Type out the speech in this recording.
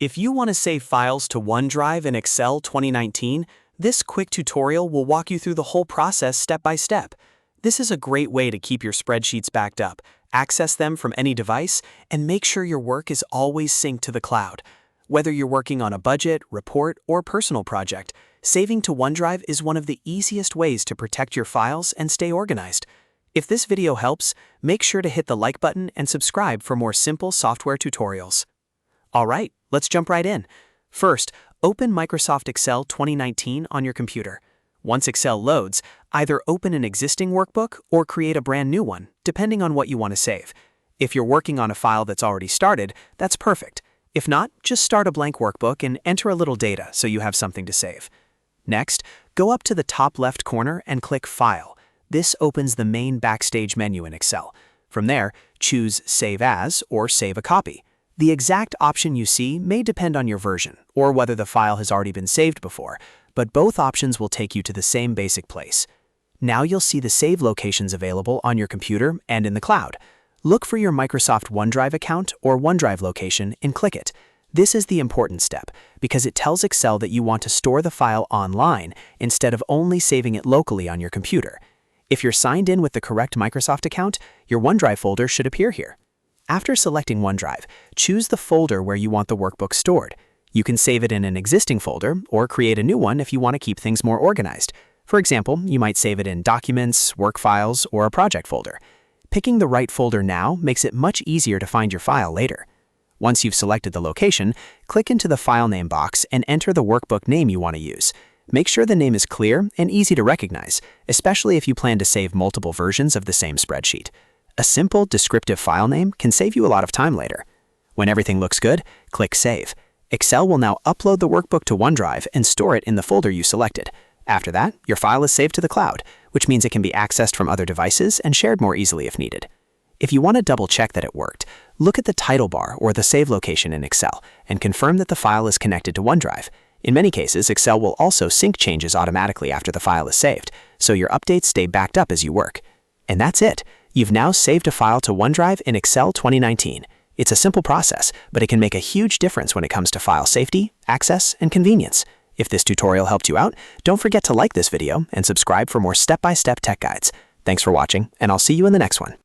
If you want to save files to OneDrive in Excel 2019, this quick tutorial will walk you through the whole process step by step. This is a great way to keep your spreadsheets backed up, access them from any device, and make sure your work is always synced to the cloud. Whether you're working on a budget, report, or personal project, saving to OneDrive is one of the easiest ways to protect your files and stay organized. If this video helps, make sure to hit the like button and subscribe for more simple software tutorials. Alright, let's jump right in. First, open Microsoft Excel 2019 on your computer. Once Excel loads, either open an existing workbook or create a brand new one, depending on what you want to save. If you're working on a file that's already started, that's perfect. If not, just start a blank workbook and enter a little data so you have something to save. Next, go up to the top left corner and click File. This opens the main Backstage menu in Excel. From there, choose Save As or Save a Copy. The exact option you see may depend on your version or whether the file has already been saved before, but both options will take you to the same basic place. Now you'll see the save locations available on your computer and in the cloud. Look for your Microsoft OneDrive account or OneDrive location and click it. This is the important step because it tells Excel that you want to store the file online instead of only saving it locally on your computer. If you're signed in with the correct Microsoft account, your OneDrive folder should appear here. After selecting OneDrive, choose the folder where you want the workbook stored. You can save it in an existing folder or create a new one if you want to keep things more organized. For example, you might save it in Documents, Work Files, or a Project folder. Picking the right folder now makes it much easier to find your file later. Once you've selected the location, click into the File Name box and enter the workbook name you want to use. Make sure the name is clear and easy to recognize, especially if you plan to save multiple versions of the same spreadsheet. A simple, descriptive file name can save you a lot of time later. When everything looks good, click Save. Excel will now upload the workbook to OneDrive and store it in the folder you selected. After that, your file is saved to the cloud, which means it can be accessed from other devices and shared more easily if needed. If you want to double-check that it worked, look at the title bar or the save location in Excel and confirm that the file is connected to OneDrive. In many cases, Excel will also sync changes automatically after the file is saved, so your updates stay backed up as you work. And that's it. You've now saved a file to OneDrive in Excel 2019. It's a simple process, but it can make a huge difference when it comes to file safety, access, and convenience. If this tutorial helped you out, don't forget to like this video and subscribe for more step-by-step tech guides. Thanks for watching, and I'll see you in the next one.